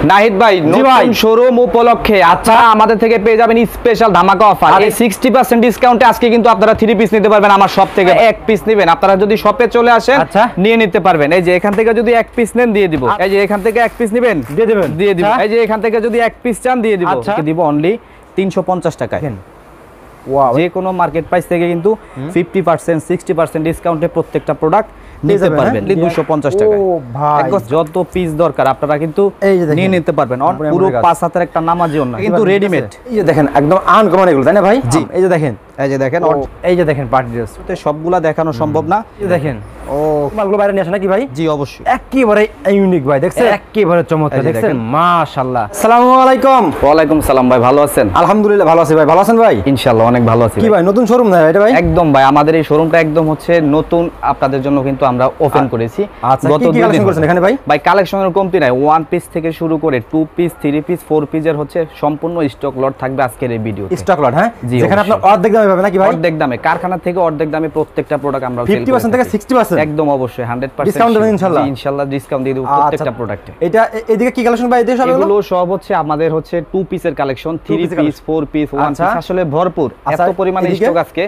নাহিদ ভাই, নতুন শোরুম উপলক্ষে আচ্ছা আমাদের থেকে পেয়ে যাবেন স্পেশাল ধামাকা অফার। এই 60% ডিসকাউন্টে আজকে কিন্তু আপনারা 3 পিস নিতে পারবেন আমার শপ থেকে। এক পিস নেবেন আপনারা, যদি শপে চলে আসেন নিয়ে নিতে পারবেন। এই যে এখান থেকে যদি এক পিস নেন দিয়ে দিব। এই যে এখান থেকে এক পিস নেবেন দিয়ে দিবেন, দিয়ে দিব। এই যে এখান থেকে যদি এক পিস চান দিয়ে দিব, দিব অনলি 350 টাকায়। ওয়াও, যে কোনো মার্কেট প্রাইস থেকে কিন্তু 50% 60% ডিসকাউন্টে প্রত্যেকটা প্রোডাক্ট নিতে পারবেন 250 টাকা। ও ভাই, যত পিস দরকার আপনারা কিন্তু নিয়ে নিতে পারবেন। পুরো 5 হাতের একটা নামাজি ওন্না কিন্তু রেডিমেড। এই যে দেখেন একদম আনকমন এগুলো, তাই না ভাই? জি, এই যে দেখেন, এই যে দেখেন, এই যে দেখেন পার্টি ড্রেস তো সবগুলা দেখানো সম্ভব না। এই যে দেখেন, ও মালগুলো বাইরে নিয়ে আসে নাকি ভাই? জি অবশ্যই, একেবারে ইউনিক ভাই, দেখছেন একেবারে চমৎকার, দেখছেন মাশাআল্লাহ। আসসালামু আলাইকুম। ওয়া আলাইকুম সালাম ভাই, ভালো আছেন? আলহামদুলিল্লাহ ভালো আছি ভাই, ভালো আছেন ভাই? ইনশাআল্লাহ অনেক ভালো আছি। কি ভাই নতুন শোরুম না এটা ভাই? একদম ভাই, আমাদের এই শোরুমটা একদম হচ্ছে নতুন, আপনাদের জন্য কিন্তু আমরা ওপেন করেছি। গত 2 দিন করেছেন এখানে ভাই? ভাই কালেকশনের কমতি নাই, 1 পিস থেকে শুরু করে 2 পিস 3 পিস 4 পিসের হচ্ছে সম্পূর্ণ স্টক লট থাকবে আজকের এই ভিডিওতে। স্টক লট, হ্যাঁ, যেখানে আপনারা অর্ধেক দামে পাবেন নাকি ভাই? অর্ধেক দামে, কারখানা থেকে অর্ধেক দামে প্রত্যেকটা প্রোডাক্ট আমরা 50% থেকে 60%? একদম অবশ্যই 100% ডিসকাউন্ট দেবেন ইনশাআল্লাহ। ইনশাআল্লাহ ডিসকাউন্ট দিয়ে দেব প্রত্যেকটা প্রোডাক্টে। এটা এদিকে কি কালেকশন ভাই? এগুলো সব হচ্ছে আমাদের হচ্ছে 2 পিসের কালেকশন, 3 পিস 4 পিস 1 পিস, আসলে ভরপুর এত পরিমাণে স্টক আজকে।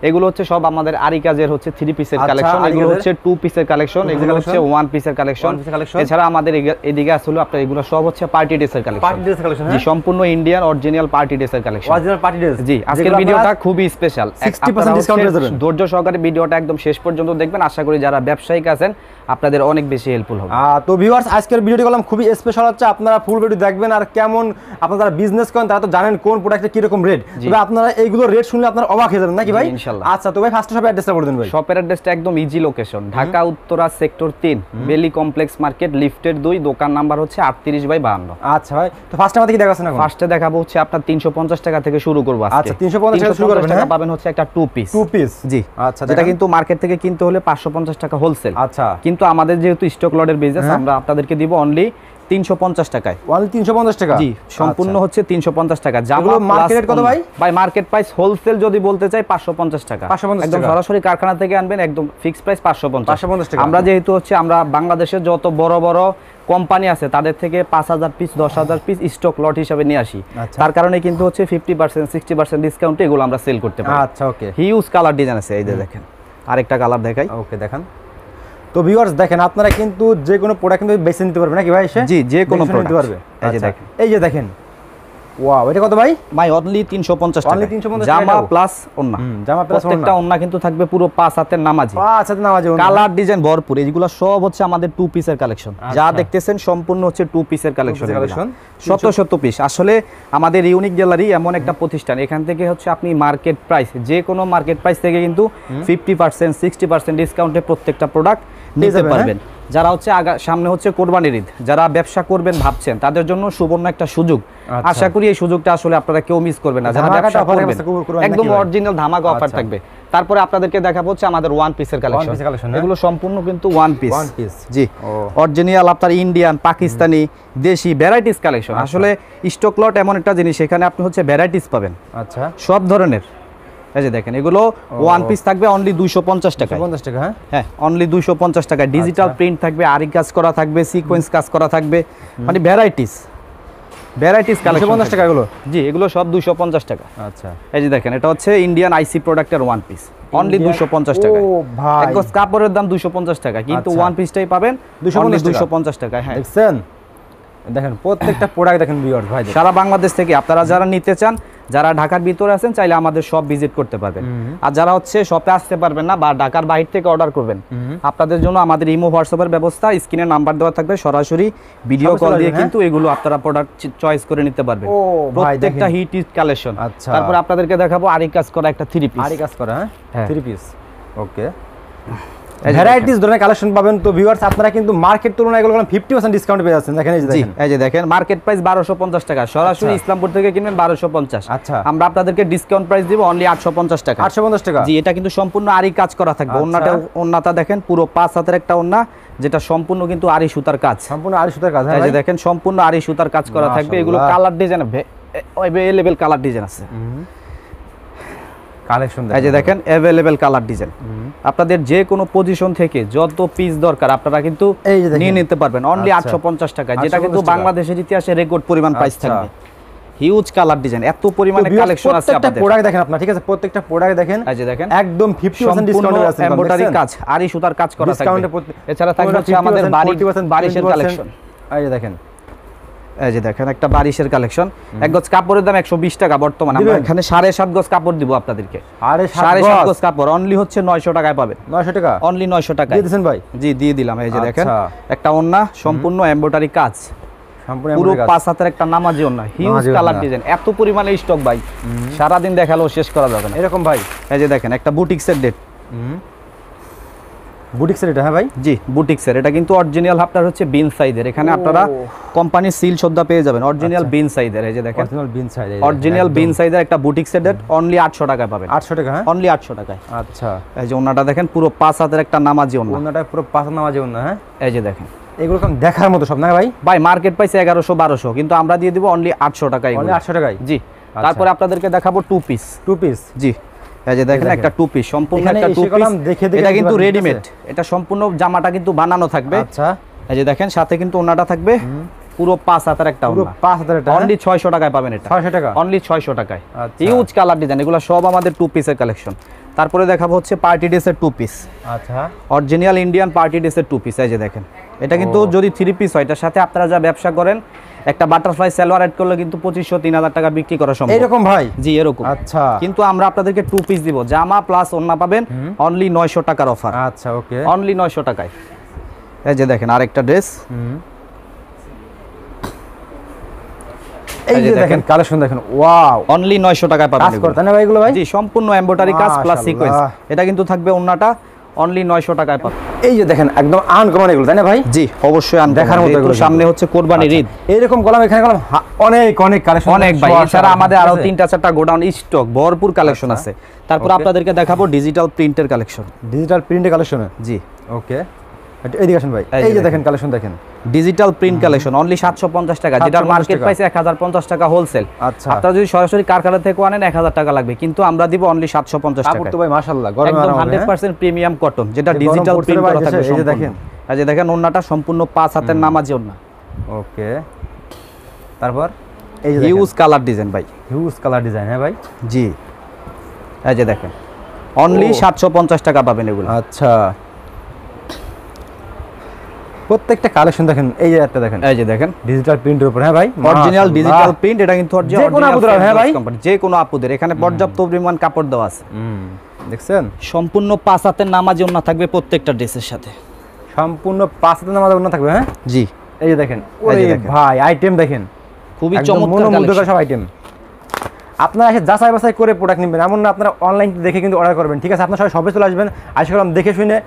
এগুলো হচ্ছে সব আমাদের আরি কাজের হচ্ছে 3 পিসের কালেকশন, এগুলো হচ্ছে 2 পিসের কালেকশন, এগুলো হচ্ছে 1 পিসের কালেকশন। এছাড়া আমাদের এদিকে আসলে আপনারা এগুলো সব হচ্ছে পার্টি ড্রেসের কালেকশন। পার্টি ড্রেস কালেকশন, জি, সম্পূর্ণ ইন্ডিয়ান অরিজিনাল পার্টি ড্রেসের কালেকশন, অরিজিনাল পার্টি ড্রেস। জি, আজকের ভিডিওটা খুবই স্পেশাল, 60% ডিসকাউন্ট পেয়ে যাবেন। ধৈর্য সহকারে ভিডিওটা একদম শেষ পর্যন্ত দেখবেন, আশা করি যারা ব্যবসায়িক আছেন আপনাদের অনেক বেশি হেল্পফুল হবে। তো ভিউয়ার্স, আজকের ভিডিওটি করলাম খুবই স্পেশাল হচ্ছে, আপনারা ফুল ভিডিও দেখবেন। আর কেমন আপনারা যারা বিজনেস করেন তারা তো জানেন কোন প্রোডাক্টে কি রকম রেট, তবে আপনারা এইগুলো রেট শুনলে আপনারা অবাক হয়ে যাবেন নাকি ভাই? ইনশাআল্লাহ। আচ্ছা, তো ভাই ফার্স্ট শপের অ্যাড্রেসটা বলে দিন ভাই। শপের অ্যাড্রেসটা একদম easy location, Dhaka Uttara sector 3 বেলি কমপ্লেক্স মার্কেট লিফটের 2, দোকান নাম্বার হচ্ছে 38/52। আচ্ছা ভাই, তো ফার্স্টে আমাদের কি দেখাচ্ছেন এখন? ফার্স্টে দেখাবো হচ্ছে আপনার 350 টাকা থেকে শুরু করব আজকে। আচ্ছা, 350 টাকা শুরু করবেন, টাকা পাবেন হচ্ছে একটা 2 পিস। 2 পিস, জি। আচ্ছা, যেটা কিন্তু মার্কেট থেকে কিনতে হলে 550 টাকা হোলসেল। আচ্ছা, কিন্তু আমাদের যেহেতু স্টক লটের বিজনেস, আমরা আপনাদেরকে দিব অনলি 350 টাকায়। অনলি 350 টাকা? জি, সম্পূর্ণ হচ্ছে 350 টাকা। জামা মার্কেট কত ভাই? ভাই মার্কেট প্রাইস হোলসেল যদি বলতে চাই 550 টাকা। 550 একদম সরাসরি কারখানা থেকে আনবেন, একদম ফিক্স প্রাইস 550 টাকা। আমরা যেহেতু হচ্ছে আমরা বাংলাদেশের যত বড় বড় কোম্পানি আছে তাদের থেকে 5000 পিস 10000 পিস স্টক লট হিসেবে নিয়ে আসি, তার কারণে কিন্তু হচ্ছে 50% 60% ডিসকাউন্টে এগুলো আমরা সেল করতে পারি। আচ্ছা, ওকে। হিউজ কালার ডিজাইন আছে, এই যে দেখেন আরেকটা কালার দেখাই। ওকে, দেখান। তো ভিউয়ার্স দেখেন, আপনারা কিন্তু যে কোনো প্রোডাক্ট কিন্তু বেছে নিতে পারবেন নাকি ভাই? জি, যে কোনো প্রোডাক্ট নিতে পারবে। এই যে দেখেন, এই যে দেখেন, ওয়াও, এটা কত ভাই? ভাই অনলি 350 টাকা। অনলি 350 টাকা। জামা প্লাস ওন্না, জামা প্লাস প্রত্যেকটা ওন্না কিন্তু থাকবে পুরো 5 হাতের নামাজি। 5 হাতের নামাজি ওন্না, কালার ডিজাইন ভরপুর। এইগুলো সব হচ্ছে আমাদের 2 পিসের কালেকশন, যা দেখতেছেন সম্পূর্ণ হচ্ছে 2 পিসের কালেকশন। শত পিস। আসলে আমাদের ইউনিক গ্যালারি এমন একটা প্রতিষ্ঠান, এখান থেকে হচ্ছে আপনি মার্কেট প্রাইস, যে কোনো মার্কেট প্রাইস থেকে কিন্তু 50% 60% ডিসকাউন্টে প্রত্যেকটা প্রোডাক্ট নিতে পারবেন। যারা হচ্ছে সামনে হচ্ছে কোরবানির ঈদ, যারা ব্যবসা করবেন ভাবছেন তাদের জন্য সুবর্ণ একটা সুযোগ। আশা করি এই সুযোগটা আসলে আপনারা কেউ মিস করবেন না, যারা ব্যবসা করবেন। একদম অরিজিনাল ধামাকা অফার থাকবে। তারপরে আপনাদেরকে দেখাবো হচ্ছে আমাদের 1 পিসের কালেকশন। এগুলো সম্পূর্ণ কিন্তু 1 পিস। জি, অরিজিনাল আপনার ইন্ডিয়ান, পাকিস্তানি, দেশি ভ্যারাইটিস কালেকশন। আসলে স্টক লট এমন একটা জিনিস, এখানে আপনি হচ্ছে ভ্যারাইটিস পাবেন। আচ্ছা, সব ধরনের। এই যে দেখেন, এগুলো 1 পিস থাকবে অনলি 250 টাকা। 250 টাকা, হ্যাঁ, অনলি 250 টাকা। ডিজিটাল প্রিন্ট থাকবে, আরি কাজ করা থাকবে, সিকোয়েন্স কাজ করা থাকবে, মানে ভ্যারাইটিস কালেকশন। 250 টাকা এগুলো? জি, এগুলো সব 250 টাকা। আচ্ছা, এই যে দেখেন, এটা হচ্ছে ইন্ডিয়ান আইসি প্রোডাক্টের 1 পিস, অনলি 250 টাকা। ও ভাই, এক গজ কাপড়ের দাম 250 টাকা, কিন্তু 1 পিসটাই পাবেন 250 টাকা। হ্যাঁ, দেখছেন, দেখেন প্রত্যেকটা প্রোডাক্ট দেখেন ভিউয়ার্স ভাই, সারা বাংলাদেশ থেকে আপনারা যারা নিতে চান, যারা ঢাকার ভিতরে আছেন চাইলে আমাদের সব ভিজিট করতে পারবেন। আর যারা হচ্ছে শপে আসতে পারবেন না বা ঢাকার বাইরে থেকে অর্ডার করবেন, আপনাদের জন্য আমাদের ইমো হোয়াটসঅ্যাপের ব্যবস্থা, স্ক্রিনে নাম্বার দেওয়া থাকবে, সরাসরি ভিডিও কল দিয়ে কিন্তু এগুলো আপনারা প্রোডাক্ট চয়েস করে নিতে পারবেন। প্রত্যেকটা হিট কালেকশন। তারপর আপনাদেরকে দেখাবো আরি কাজ করা একটা 3 পিস। আরি কাজ করা, হ্যাঁ, 3 পিস। ওকে, ভ্যারাইটিস ধরনের কালেকশন পাবেন। তো ভিউয়ার্স, আপনারা কিন্তু মার্কেট তুলনায় এগুলো 50% ডিসকাউন্ট পেয়ে যাচ্ছেন। দেখেন, এই যে দেখেন, মার্কেট প্রাইস 1250 টাকা, সরাসরি ইসলামপুর থেকে কিনবেন 1250। আচ্ছা, আমরা আপনাদেরকে ডিসকাউন্ট প্রাইস দিব অনলি 850 টাকা। 850 টাকা? জি, এটা কিন্তু সম্পূর্ণ আরি কাজ করা থাকবে। ওন্নাটা দেখেন, পুরো 5 হাতের একটা ওন্না, যেটা সম্পূর্ণ কিন্তু আরি সুতার কাজ। সম্পূর্ণ আরি সুতার কাজ, এই যে দেখেন, সম্পূর্ণ আরি সুতার কাজ করা থাকবে। এগুলো colour design, available colour design আছে। কালেকশন এই যে দেখেন अवेलेबल কালার ডিজাইন, আপনাদের যে কোনো পজিশন থেকে যত পিস দরকার আপনারা কিন্তু এই যে দেখেন নিয়ে নিতে পারবেন অনলি 850 টাকা, যেটা কিন্তু 850 টাকা। বাংলাদেশের ইতিহাসে রেকর্ড পরিমাণ প্রাইস থাকবে। হিউজ কালার ডিজাইন, এত পরিমাণে কালেকশন আছে প্রত্যেকটা আপনাদের। প্রোডাক্ট দেখেন আপনারা, ঠিক আছে, প্রত্যেকটা প্রোডাক্ট দেখেন এই যে দেখেন একদম 50% ডিসকাউন্টে আছে, এমব্রয়ডারি কাজ, আরি সুতার কাজ করা থাকবে। এছাড়া থাকবে হচ্ছে আমাদের বারিশের কালেকশন। এই যে দেখেন, এই যে দেখেন একটা বারিশের কালেকশন, এক গজ কাপড়ের দাম 120 টাকা বর্তমানে, আমরা এখানে 7.5 গজ কাপড় দিব আপনাদেরকে। 7.5 গজ কাপড় অনলি হচ্ছে 900 টাকায় পাবেন। 900 টাকা অনলি 900 টাকা দিয়ে দিবেন ভাই? জি দিয়ে দিলাম। এই যে দেখেন একটা ওন্না সম্পূর্ণ এমব্রয়ডারি কাজ, সম্পূর্ণ পুরো এমব্রয়ডারি কাজ, 5 হাতের একটা নামাজি ওন্না, হিউজ কালার ডিজাইন, এত পরিমাণে স্টক ভাই সারা দিন দেখালেও শেষ করা যাবে না এরকম ভাই। এই যে দেখেন একটা বুটিক্সের ডেট, বুটিক্সের এটা, হ্যাঁ ভাই, জি বুটিক্সের, এটা কিন্তু অরিজিনাল আপনার হচ্ছে বিন সাইজের, এখানে আপনারা কোম্পানির সিল সদ্দা পেয়ে যাবেন অরিজিনাল বিন সাইজের। এই যে দেখেন অরিজিনাল বিন সাইজ, অরিজিনাল বিন সাইজের একটা বুটিক্সের ডেট অনলি 800 টাকায় পাবেন। 800 টাকা, হ্যাঁ অনলি 800 টাকায়। আচ্ছা, এই যে ওন্নাটা দেখেন পুরো 5 হাতের একটা নামাজি ওন্না, ওন্নাটা পুরো 5 নামাজে ওন্না, হ্যাঁ এই যে দেখেন এগুলো কম দেখার মতো সব না ভাই? ভাই মার্কেট প্রাইস 1100-1200, কিন্তু আমরা দিয়ে দিব অনলি 800 টাকায়। অনলি 800 টাকায়, জি। তারপরে আপনাদেরকে দেখাবো টু পিস। জি, এই যে দেখেন একটা টু পিস, সম্পূর্ণ এখানে একটা টু এসে পিস, কলাম দেখে এটা কিন্তু দিবেন, রেডিমেড, এটা সম্পূর্ণ জামাটা কিন্তু বানানো থাকবে। আচ্ছা, এই যে দেখেন সাথে কিন্তু ওন্নাটা থাকবে পুরো 5 হাতের একটা পুরো ওন্না, 5000 টাকা, অনলি 600 টাকায় পাবেন এটা। 600 টাকা অনলি 600 টাকায়। আচ্ছা। হিউজ কালার ডিজাইন, এগুলো সব আমাদের টু পিসের কালেকশন। তারপরে দেখাবো হচ্ছে পার্টি ড্রেসের টু পিস, আচ্ছা, অরিজিনাল ইন্ডিয়ান পার্টি ড্রেসের টু পিস। এই যে দেখেন এটা কিন্তু যদি 3 পিস হয়, এটার সাথে আপনারা যা ব্যবসা করেন একটা বাটারফ্লাই সালোয়ার এড করলে কিন্তু 2500-3000 টাকা বিক্রি করা সম্ভব। এরকম ভাই? জি এরকম। আচ্ছা, কিন্তু আমরা আপনাদেরকে টু পিস দিব, জামা প্লাস ওন্না পাবেন অনলি 900 টাকার অফার। আচ্ছা, ওকে, অনলি 900 টাকায়। এই যে দেখেন আরেকটা ড্রেস, এই যে দেখেন কালেকশন দেখেন, ওয়াও, অনলি 900 টাকায় পাবেন। কাজ করতে না ভাই এগুলো ভাই? জি সম্পূর্ণ এমব্রয়ডারি কাজ প্লাস মাশাআল্লাহ। সিকোয়েন্স, এটা কিন্তু থাকবে ওন্নাটা অনলি 900 টাকায় পাবেন। এই যে দেখেন একদম আনকমন এগুলো, তাই না ভাই? জি অবশ্যই দেখার মতো এগুলো, সামনে হচ্ছে কোরবানির ঈদ, এইরকম কলাম এখানে কলাম অনেক অনেক কালেকশন, অনেক ভাই। এছাড়া আমাদের আরো 3-4টা গোডাউন স্টক ভরপুর কালেকশন আছে। তারপর আপনাদেরকে দেখাবো ডিজিটাল প্রিন্টের কালেকশন। ডিজিটাল প্রিন্টের কালেকশন, জি ওকে, এইদিকে আসেন ভাই। এই যে দেখেন কালেকশন দেখেন, ডিজিটাল প্রিন্ট কালেকশন অনলি 750 টাকা, যেটা মার্কেট প্রাইস 1050 টাকা হোলসেল। আচ্ছা, আপনারা যদি সরাসরি কারখানা থেকে আনেন 1000 টাকা লাগবে, কিন্তু আমরা দিব অনলি 750 টাকা। কাপড় তো ভাই মাশাআল্লাহ গরম একদম আরাম হবে, 100% প্রিমিয়াম কটন, যেটা গরম ডিজিটাল পড়ছে প্রিন্ট ভাই, করা থাকবে। এই যে দেখেন, এই যে দেখেন ওন্নাটা সম্পূর্ণ 5 হাতের নামাজি ওন্না, ওকে। তারপর এই যে হিউজ কালার ডিজাইন ভাই, হিউজ কালার ডিজাইন, হ্যাঁ ভাই, জি। এই যে দেখেন অনলি 750 টাকা পাবেন এগুলো। আচ্ছা, প্রত্যেকটা কালেকশন দেখেন, এই যে একটা দেখেন, এই যে দেখেন ডিজিটাল প্রিন্টের উপর, হ্যাঁ ভাই, অরিজিনাল ডিজিটাল প্রিন্ট, এটা কিন্তু যে কোনো আপুদের, হ্যাঁ ভাই, যে কোনো আপুদের, এখানে পর্যাপ্ত পরিমাণ কাপড় দেওয়া আছে। দেখছেন সম্পূর্ণ 5 হাতের নামাজি ওন্না থাকবে প্রত্যেকটা ড্রেসের সাথে, সম্পূর্ণ 5 হাতে নামাজ ওন্না থাকবে, হ্যাঁ জি। এই যে দেখেন, ওরে ভাই আইটেম দেখেন, খুবই একদম চমৎকার মনোমুগ্ধকর কালেকশন। সব আইটেম। আপনারা এসে যাচাই বাছাই করে প্রোডাক্ট নেবেন, এমন না আপনারা অনলাইন দেখে কিন্তু অর্ডার করবেন, ঠিক আছে? আপনারা সবাই শপে চলে আসবেন, আশা করলাম দেখে শুনে,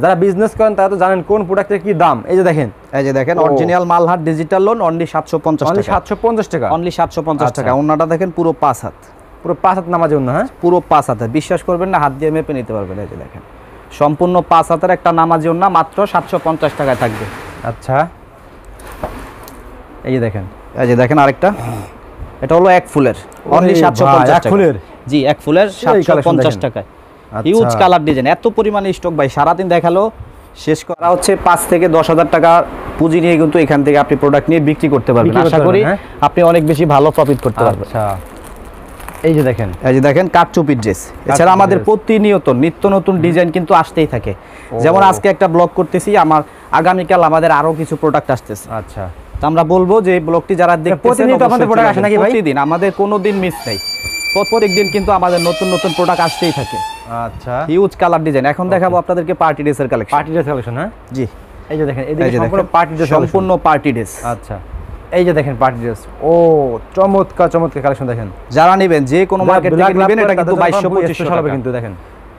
যারা বিজনেস করেন তারা তো জানেন কোন প্রোডাক্টের কি দাম। এই যে দেখেন, এই যে দেখেন অরিজিনাল মালহাট ডিজিটাল লোন অনলি 750 অনলি টাকা, 750 টাকা, অনলি 750 টাকা। ওন্নাটা দেখেন পুরো 5 হাত, পুরো 5 হাত নামাজে ওন্না, হ্যাঁ পুরো 5 হাতে, বিশ্বাস করবেন না, হাত দিয়ে মেপে নিতে পারবেন। এই যে দেখেন সম্পূর্ণ 5 হাতের একটা নামাজি ওন্না মাত্র 750 টাকায় থাকবে। আচ্ছা, এই যে দেখেন, এই যে দেখেন আরেকটা, এটা হলো এক ফুলের অনলি 750 টাকা। ফুলের, জি এক ফুলের 750 টাকায়। হিউজ কালার ডিজাইন, এত পরিমাণে স্টক ভাই, সারাদিন দেখালো শেষ করা হচ্ছে। 5 থেকে 10,000 টাকা পুঁজি নিয়ে কিন্তু এখান থেকে আপনি প্রোডাক্ট নিয়ে বিক্রি করতে পারবেন। আশা করি আপনি অনেক বেশি ভালো প্রফিট করতে পারবেন। আচ্ছা, এই যে দেখেন, এই যে দেখেন কাটচুপি ড্রেস। এছাড়া আমাদের প্রতিনিয়ত নিত্য নতুন ডিজাইন কিন্তু আসতেই থাকে। যেমন আজকে একটা ব্লগ করতেছি, আমার আগামীকাল আমাদের আরো কিছু প্রোডাক্ট আসতেছে। আচ্ছা, তো আমরা বলবো যে এই ব্লগটি যারা দেখতেছেন, প্রতিনিয়ত আমাদের প্রোডাক্ট আসে নাকি ভাই? প্রতিদিন, আমাদের কোনো দিন মিস নেই, প্রত্যেকদিন কিন্তু আমাদের নতুন নতুন প্রোডাক্ট আসতেই থাকে। আচ্ছা, হিউজ কালার ডিজাইন। এখন দেখাবো আপনাদেরকে পার্টি ড্রেসের কালেকশন। পার্টি ড্রেস কালেকশন, হ্যাঁ জি। এই যে দেখেন, এদিকে সম্পূর্ণ পার্টি ড্রেস, সম্পূর্ণ পার্টি ড্রেস। আচ্ছা, এই যে দেখেন পার্টি ড্রেস, ও চমৎকার চমৎকার কালেকশন দেখেন। যারা নেবেন যে কোনো মার্কেট থেকে নেবেন, এটা কিন্তু 2200-2500 টাকা হবে কিন্তু দেখেন,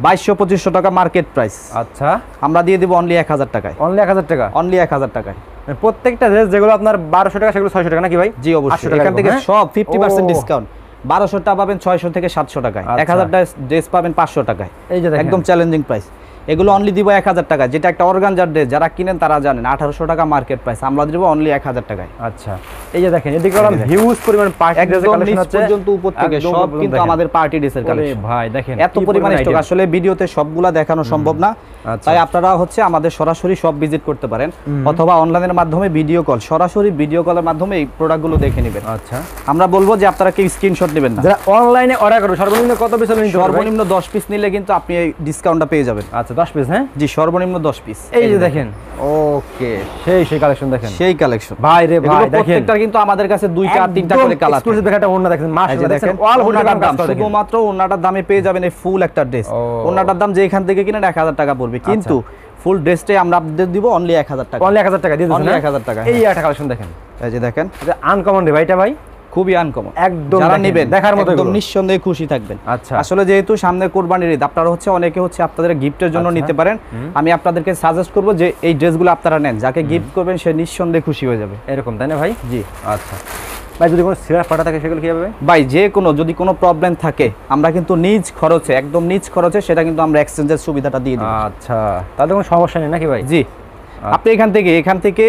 2200-2500 টাকা মার্কেট প্রাইস। আচ্ছা, আমরা দিয়ে দিব অনলি 1000 টাকায়, অনলি 1000 টাকা, অনলি 1000 টাকায়। প্রত্যেকটা ড্রেস যেগুলো আপনার 1200 টাকা সেগুলো 600 টাকা নাকি ভাই? জি অবশ্যই, এখান থেকে সব 50% ডিসকাউন্ট। 1200 টাকা পাবেন 600 থেকে 700 টাকায়, 1000 টাকা ড্রেস পাবেন 500 টাকায়, এই যে দেখেন একদম চ্যালেঞ্জিং প্রাইস। এগুলো অনলি দিব 1000 টাকা, যেটা একটা অর্গানজার ড্রেস যারা কিনেন তারা জানেন 1800 টাকা মার্কেট প্রাইস, আমরা দিব অনলি 1000 টাকায়। আচ্ছা এই যে দেখেন এদিকে হলাম হিউজ পরিমাণ পার্টি ড্রেসের কালেকশন আছে পর্যন্ত উপর থেকে সব কিন্তু আমাদের পার্টি ড্রেসের কালেকশন। ভাই দেখেন এত পরিমাণ স্টক, আসলে ভিডিওতে সবগুলা দেখানো সম্ভব না, তাই আপনারা হচ্ছে আমাদের সরাসরি সব ভিজিট করতে পারেন অথবা অনলাইনের মাধ্যমে ভিডিও কল, সরাসরি ভিডিও কলের মাধ্যমে এই প্রোডাক্টগুলো দেখে নেবেন। আচ্ছা আমরা বলবো যে আপনারা কেউ স্ক্রিনশট নেবেন না, যারা অনলাইনে অর্ডার করবে সর্বনিম্ন কত পিস নিতে পারবে? সর্বনিম্ন 10 পিস নিলে কিন্তু আপনি এই ডিসকাউন্টটা পেয়ে যাবেন। আচ্ছা 10 পিস, হ্যাঁ জি সর্বনিম্ন 10 পিস। এই যে দেখেন ওকে সেই কালেকশন দেখেন, সেই কালেকশন ভাই রে ভাই দেখেন প্রত্যেকটা কিন্তু আমাদের কাছে 2টা 3টা করে কালার আছে। এক্সক্লুসিভ একটা ওন্না দেখেন মাশাআল্লাহ, দেখেন অল ওন্নাটার দাম শুধুমাত্র ওন্নাটার দামে পেয়ে যাবেন এই ফুল একটা ড্রেস। ওন্নাটার দাম যে এখান থেকে কিনেন 1000 টাকা পড়বে, কিন্তু ফুল ড্রেসটাই আমরা আপনাদের দিব অনলি 1000 টাকা, অনলি 1000 টাকা দিয়ে দিবেন, অনলি 1000 টাকা। এই একটা কালেকশন দেখেন, এই যে দেখেন এটা আনকমন রে ভাই, এটা ভাই খুবই আনকমন, একদম যারা নেবেন দেখার মতো একদম নিঃসন্দেহে খুশি থাকবেন। আচ্ছা আসলে যেহেতু সামনে কুরবানির ঈদ, আপনারা হচ্ছে অনেকে হচ্ছে আপনাদের গিফটের জন্য নিতে পারেন, আমি আপনাদেরকে সাজেস্ট করব যে এই ড্রেসগুলো আপনারা নেন, যাকে গিফট করবেন সে নিঃসন্দেহে খুশি হয়ে যাবে। এরকম তাই না ভাই? জি আচ্ছা ভাই, যদি কোনো সিরা ফাটা থাকে সেগুলো কি হবে ভাই? যে কোনো যদি কোনো প্রবলেম থাকে আমরা কিন্তু নিজ খরচে, একদম নিজ খরচে সেটা কিন্তু আমরা এক্সচেঞ্জের সুবিধাটা দিয়ে দিই। আচ্ছা তাহলে কোনো সমস্যা নেই নাকি ভাই? জি আপনি এখান থেকে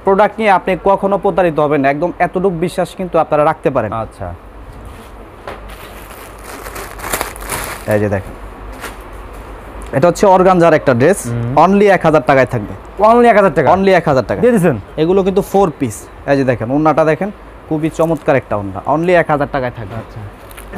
প্রোডাক্ট নিয়ে আপনি কখনো প্রতারিত হবেন না, একদম এতটুকু বিশ্বাস কিন্তু আপনারা রাখতে পারেন। আচ্ছা এই যে দেখেন এটা হচ্ছে অর্গানজার একটা ড্রেস, অনলি 1000 টাকায় থাকবে, অনলি 1000 টাকা, অনলি 1000 টাকা দিয়ে দিবেন। এগুলো কিন্তু 4 পিস। এই যে দেখেন ওন্নাটা দেখেন, খুবই চমৎকার একটা ওন্না, অনলি 1000 টাকায় থাকবে। আচ্ছা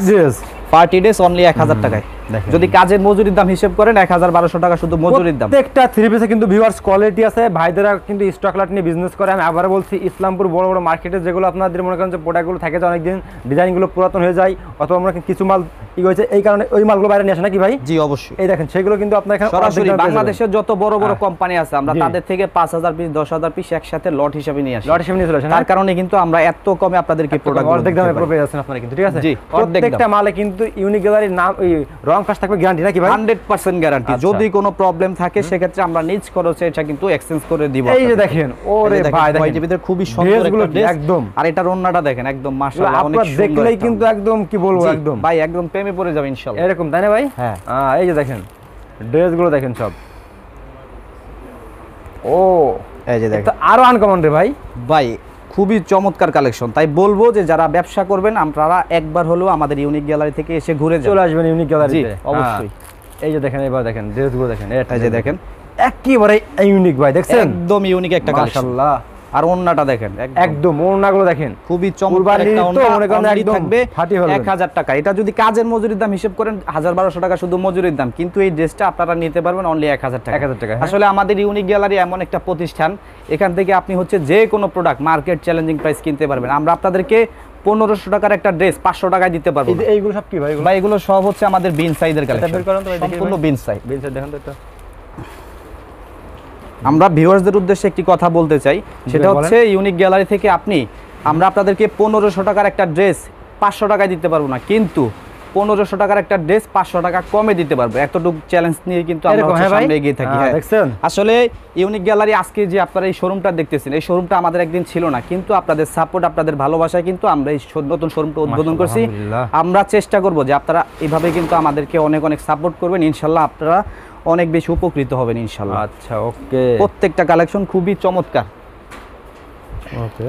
জিস পার্টি ড্রেস অনলি 1000 টাকায়। যদি কাজের মজুরির দাম হিসেব করেন 1200 টাকা শুধু মজুরির দাম। প্রত্যেকটা থ্রি পিসে কিন্তু ভিউয়ার্স কোয়ালিটি আছে, ভাইদেরা কিন্তু স্টক লট নিয়ে বিজনেস করে। আমি আবার বলছি, ইসলামপুর বড় বড় মার্কেটে যেগুলো আপনাদের মনে করেন যে প্রোডাক্টগুলো থাকে যে অনেকদিন ডিজাইনগুলো পুরাতন হয়ে যায় অথবা আমরা কিছু মাল ই হয়েছে, এই কারণে ওই মালগুলো বাইরে নিয়ে আসে নাকি ভাই? জি অবশ্যই। এই দেখেন সেগুলো কিন্তু আপনার এখানে সরাসরি বাংলাদেশের যত বড় বড় কোম্পানি আছে আমরা তাদের থেকে 5000 পিস 10000 পিস একসাথে লট হিসেবে নিয়ে আসি, লট হিসেবে নিয়ে চলে আসেন। তার কারণে কিন্তু আমরা এত কমে আপনাদেরকে প্রোডাক্ট অর্ধেক দামে পেয়ে যাচ্ছেন আপনারা কিন্তু, ঠিক আছে? জি প্রত্যেকটা মালে কিন্তু ইউনিক গ্যালারির নাম ওই রং কাজ থাকবে, গ্যারান্টি নাকি ভাই? 100% গ্যারান্টি। যদি কোনো প্রবলেম থাকে সেক্ষেত্রে আমরা নিজ খরচে এটা কিন্তু এক্সচেঞ্জ করে দিব। এই যে দেখেন ওরে ভাই দেখেন ভিতরে খুবই সুন্দর একটা ড্রেস একদম, আর এটার ওন্নাটা দেখেন একদম মাশাআল্লাহ অনেক সুন্দর, দেখলেই কিন্তু একদম কি বলবো একদম ভাই একদম প্রেমে পড়ে যাবে ইনশাআল্লাহ। এরকম তাই না ভাই? হ্যাঁ এই যে দেখেন ড্রেসগুলো দেখেন সব, ও এই যে দেখেন আরো আনকমন রে ভাই, ভাই খুবই চমৎকার কালেকশন। তাই বলবো যে যারা ব্যবসা করবেন আপনারা একবার হলেও আমাদের ইউনিক গ্যালারি থেকে এসে ঘুরে চলে আসবেন ইউনিক গ্যালারিতে অবশ্যই। এই যে দেখেন এবার দেখেন ড্রেসগুলো দেখেন, এই যে দেখেন একেবারে ইউনিক ভাই, দেখছেন একদম ইউনিক একটা কালেকশন। মাশাআল্লাহ। আর ওন্নাটা দেখেন একদম ওন্নাগুলো দেখেন খুবই চমৎকার একটা ওন্না, মনে করেন একদম থাকবে ফাটি ফেলবেন 1000 টাকা। এটা যদি কাজের মজুরির দাম হিসাব করেন 1200 টাকা শুধু মজুরির দাম, কিন্তু এই ড্রেসটা আপনারা নিতে পারবেন অনলি 1000 টাকা। 1000 টাকা। আসলে আমাদের ইউনিক গ্যালারি এমন একটা প্রতিষ্ঠান, এখান থেকে আপনি হচ্ছে যে কোনো প্রোডাক্ট মার্কেট চ্যালেঞ্জিং প্রাইস কিনতে পারবেন। আমরা আপনাদেরকে 1500 টাকার একটা ড্রেস 500 টাকায় দিতে পারবো। এইগুলো সব কি ভাই? ভাই এগুলো সব হচ্ছে আমাদের বিন সাইজের কালেকশন, সম্পূর্ণ বিন সাইজ। বিন সাইজ দেখেন তো এটা। আমরা ভিউয়ার্সদের উদ্দেশ্যে একটি কথা বলতে চাই, সেটা হচ্ছে ইউনিক গ্যালারি থেকে আমরা আপনাদেরকে 1500 টাকার একটা ড্রেস 500 টাকায় দিতে পারবো না, কিন্তু 1500 টাকার একটা ড্রেস 500 টাকা কমে দিতে পারবো। এতটুকু চ্যালেঞ্জ নিয়ে কিন্তু আমরা সামনে এগিয়ে থাকি। হ্যাঁ দেখছেন, আসলে ইউনিক গ্যালারি আজকে যে আপনারা এই শোরুমটা দেখতেছেন, এই শোরুমটা আমাদের একদিন ছিল না, কিন্তু আপনাদের সাপোর্ট আপনাদের ভালোবাসায় কিন্তু আমরা এই নতুন শোরুমটা উদ্বোধন করছি। আমরা চেষ্টা করব যে আপনারা এইভাবে কিন্তু আমাদেরকে অনেক অনেক সাপোর্ট করবেন, ইনশাল্লাহ আপনারা অনেক বেশি উপকৃত হবেন ইনশাল্লাহ। আচ্ছা ওকে, প্রত্যেকটা কালেকশন খুবই চমৎকার। ওকে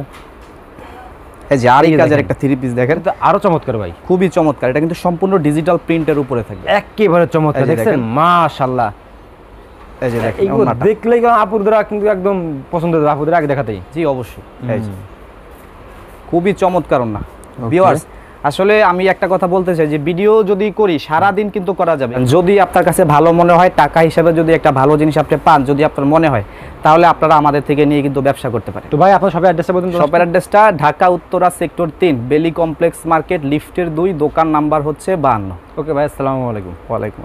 এই যে আরি কাজের একটা থ্রি পিস দেখেন, এটা আরো চমৎকার ভাই, খুবই চমৎকার। এটা কিন্তু সম্পূর্ণ ডিজিটাল প্রিন্টের উপরে থাকবে, একেবারে চমৎকার। দেখছেন মাশাআল্লাহ, এই যে দেখেন এইগুলো দেখলেই আপুদের কিন্তু একদম পছন্দ হবে, আপুদের আগে দেখাতেই। জি অবশ্যই, এই যে খুবই চমৎকার না ভিউয়ার্স। আসলে আমি একটা কথা বলতে চাই যে ভিডিও যদি করি সারা দিন কিন্তু করা যাবে, যদি আপনার কাছে ভালো মনে হয়, টাকা হিসাবে যদি একটা ভালো জিনিস আপনি পান, যদি আপনার মনে হয়, তাহলে আপনারা আমাদের থেকে নিয়ে কিন্তু ব্যবসা করতে পারেন। তো ভাই আপনার শপের অ্যাড্রেসটা বলুন। শপের অ্যাড্রেসটা ঢাকা উত্তরা সেক্টর 3 বেলি কমপ্লেক্স মার্কেট লিফটের 2, দোকান নাম্বার হচ্ছে 52। ওকে ভাই, আসসালামু আলাইকুম। ওয়ালাইকুম।